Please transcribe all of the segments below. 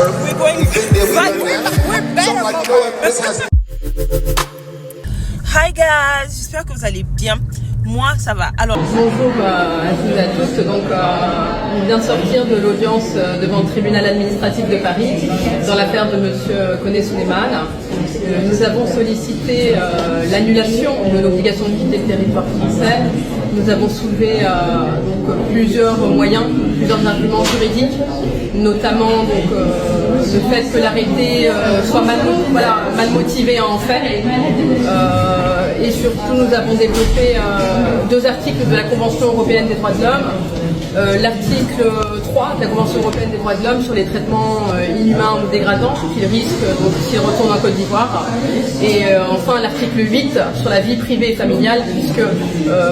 We're going back. We're better. Hi guys, j'espère que vous allez bien. Moi, ça va. Alors, bonjour à toutes et à tous. Donc, on vient de sortir de l'audience devant le tribunal administratif de Paris dans l'affaire de Monsieur Koné-Souleymane. Nous avons sollicité l'annulation de l'obligation de quitter le territoire français. Nous avons soulevé donc, plusieurs moyens, plusieurs arguments juridiques, notamment donc, le fait que l'arrêté soit mal motivé en fait. Et surtout, nous avons développé deux articles de la Convention européenne des droits de l'homme. L'article 3 de la Convention européenne des droits de l'homme sur les traitements inhumains ou dégradants qu'il risque s'il retourne en Côte d'Ivoire. Et enfin l'article 8 sur la vie privée et familiale, puisque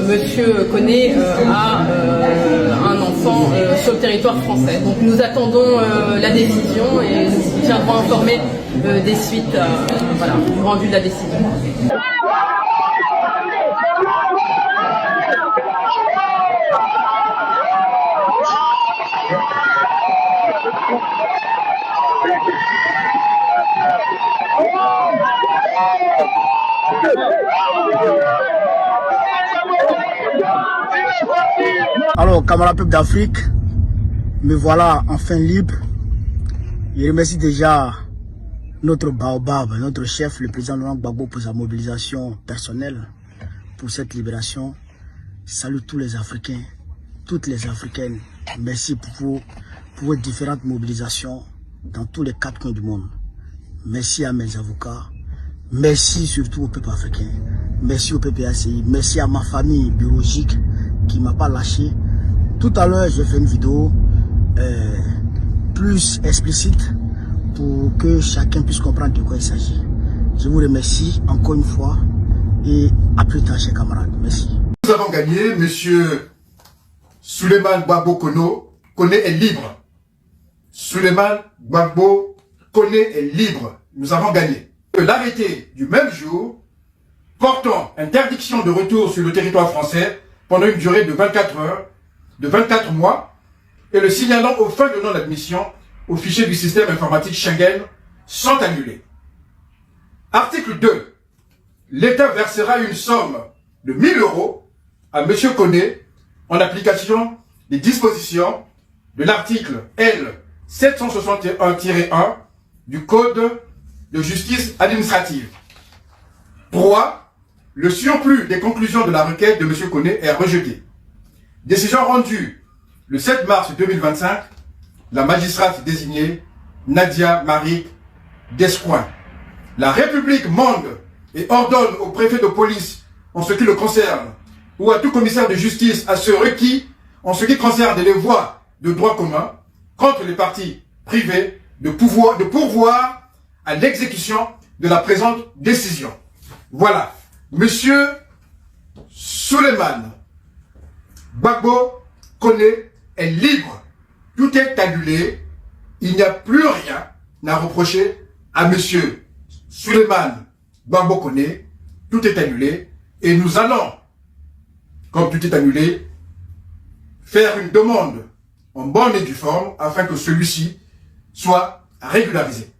Monsieur Koné a un enfant sur le territoire français. Donc nous attendons la décision et nous vous tiendrons informés des suites rendues de la décision. Alors, camarades peuple d'Afrique, me voilà enfin libre. Je remercie déjà notre baobab, notre chef, le président Laurent Gbagbo, pour sa mobilisation personnelle pour cette libération. Salut tous les Africains, toutes les Africaines. Merci pour vos différentes mobilisations dans tous les 4 coins du monde. Merci à mes avocats. Merci surtout au peuple africain. Merci au peuple ACI. Merci à ma famille biologique qui ne m'a pas lâché. Tout à l'heure, j'ai fait une vidéo plus explicite pour que chacun puisse comprendre de quoi il s'agit. Je vous remercie encore une fois et à plus tard, chers camarades. Merci. Nous avons gagné. Monsieur Souleymane Gbagbo Koné est libre. Souleymane Gbagbo Koné est libre. Nous avons gagné. L'arrêté du même jour portant interdiction de retour sur le territoire français pendant une durée de 24 heures, de 24 mois, et le signalant aux fins de non-admission au fichier du système informatique Schengen sont annulés. Article 2. L'État versera une somme de 1 000 € à M. Koné en application des dispositions de l'article L 761-1 du Code de justice administrative. 3. Le surplus des conclusions de la requête de M. Koné est rejeté. Décision rendue le 7 mars 2025, la magistrate désignée Nadia Marie Descoings. La République mande et ordonne au préfet de police en ce qui le concerne ou à tout commissaire de justice à ce requis en ce qui concerne les voies de droit commun contre les parties privées de pourvoir à l'exécution de la présente décision. Voilà. Monsieur Souleymane Gbagbo Koné est libre. Tout est annulé. Il n'y a plus rien à reprocher à monsieur Souleymane Gbagbo Koné. Tout est annulé. Et nous allons, comme tout est annulé, faire une demande en bonne et due forme afin que celui-ci soit régularisé.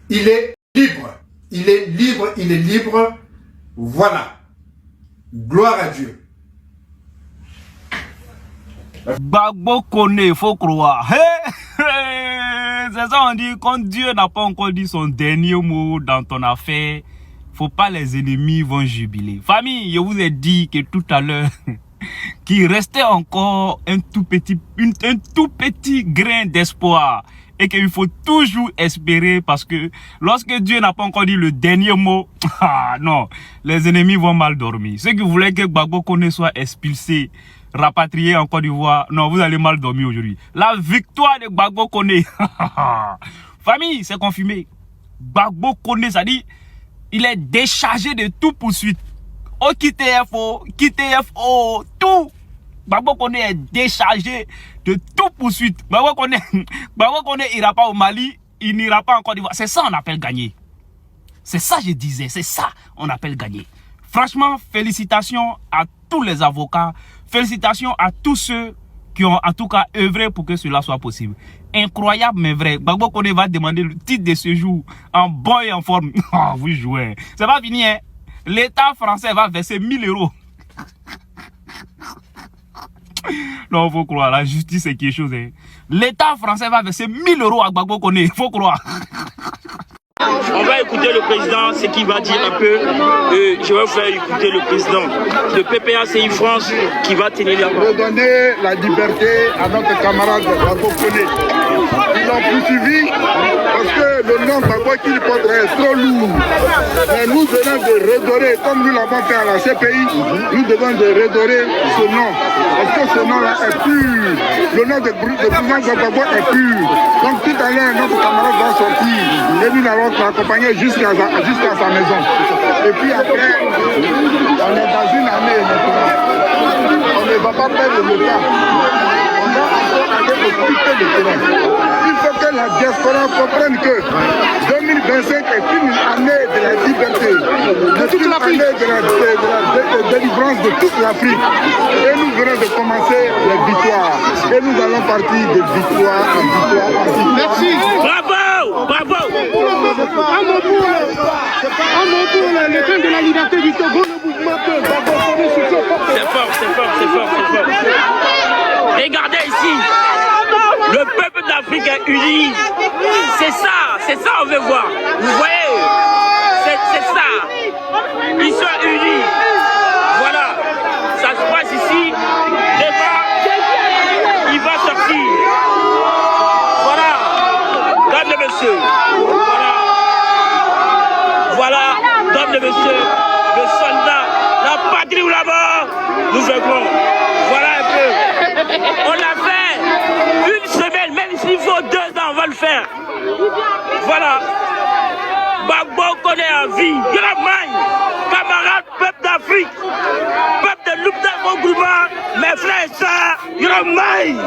Il est libre. Il est libre. Il est libre. Voilà. Gloire à Dieu. Gbagbo Koné, il faut croire. C'est ça, on dit, quand Dieu n'a pas encore dit son dernier mot dans ton affaire, faut pas les ennemis vont jubiler. Famille, je vous ai dit que tout à l'heure, qu'il restait encore un tout petit grain d'espoir. Et qu'il faut toujours espérer parce que lorsque Dieu n'a pas encore dit le dernier mot, non, les ennemis vont mal dormir. Ceux qui voulaient que Gbagbo Koné soit expulsé, rapatrié en Côte d'Ivoire, non, vous allez mal dormir aujourd'hui. La victoire de Gbagbo Koné, famille, c'est confirmé. Gbagbo Koné, ça dit, il est déchargé de toute poursuite. Au KTFO, tout. Gbagbo Koné est déchargé de toute poursuite. Gbagbo Koné ira pas au Mali, il n'ira pas en Côte d'Ivoire. C'est ça on appelle gagner. C'est ça je disais, c'est ça on appelle gagner. Franchement, félicitations à tous les avocats, félicitations à tous ceux qui ont en tout cas œuvré pour que cela soit possible. Incroyable mais vrai. Gbagbo Koné va demander le titre de séjour en bon et en forme. Oh, vous jouez. C'est pas fini, hein. L'État français va verser 1000 €. Non, faut croire, la justice c'est quelque chose. Hein. L'État français va verser 1000 € à Gbagbo Koné, faut croire. On va écouter le président, ce qu'il va dire un peu. Je vais faire écouter le président de PPACI France qui va tenir la parole. Redonner la liberté à notre camarade Gbagbo Koné. Ils l'ont poursuivi parce que le nom Gbagbo qu'il porte est trop lourd. Mais nous venons de redorer, comme nous l'avons fait à la CPI, nous devons de redorer ce nom. Parce que ce nom-là est pur. Le nom de président Gbagbo est pur. Donc tout à l'heure, notre camarade va sortir et nous l'avons accompagné jusqu'à sa maison. Et puis après, on est dans une année maintenant. On ne va pas perdre le temps. On va encore aller occuper le terrain. Il faut que la diaspora comprenne que 2025 est une année de la liberté, de toute l'Afrique, de la délivrance de toute l'Afrique. Et nous venons de commencer les victoires. Et nous allons partir de victoire en victoire en victoire. Merci. Bravo, bravo. Le train de la liberté du Togo, le mouvement de Gbagbo Koné sur ce peuple. C'est fort, c'est fort, c'est fort, c'est fort. Regardez ici, le peuple d'Afrique est uni. C'est ça on veut voir. Vous voyez, c'est ça. Ils sont unis. Voilà, ça se passe ici. Demain, il va sortir. Voilà, mesdames et messieurs. Voilà, mesdames et messieurs, le soldat, la patrie ou la mort, nous verrons. Voilà un peu. On l'a fait une semaine, même s'il faut 2 ans, on va le faire. Voilà. Gbagbo Koné à vie. Yolamagne, camarades, peuple d'Afrique, peuple de Lupta Mogouma, mes frères et sœurs, Yolamagne.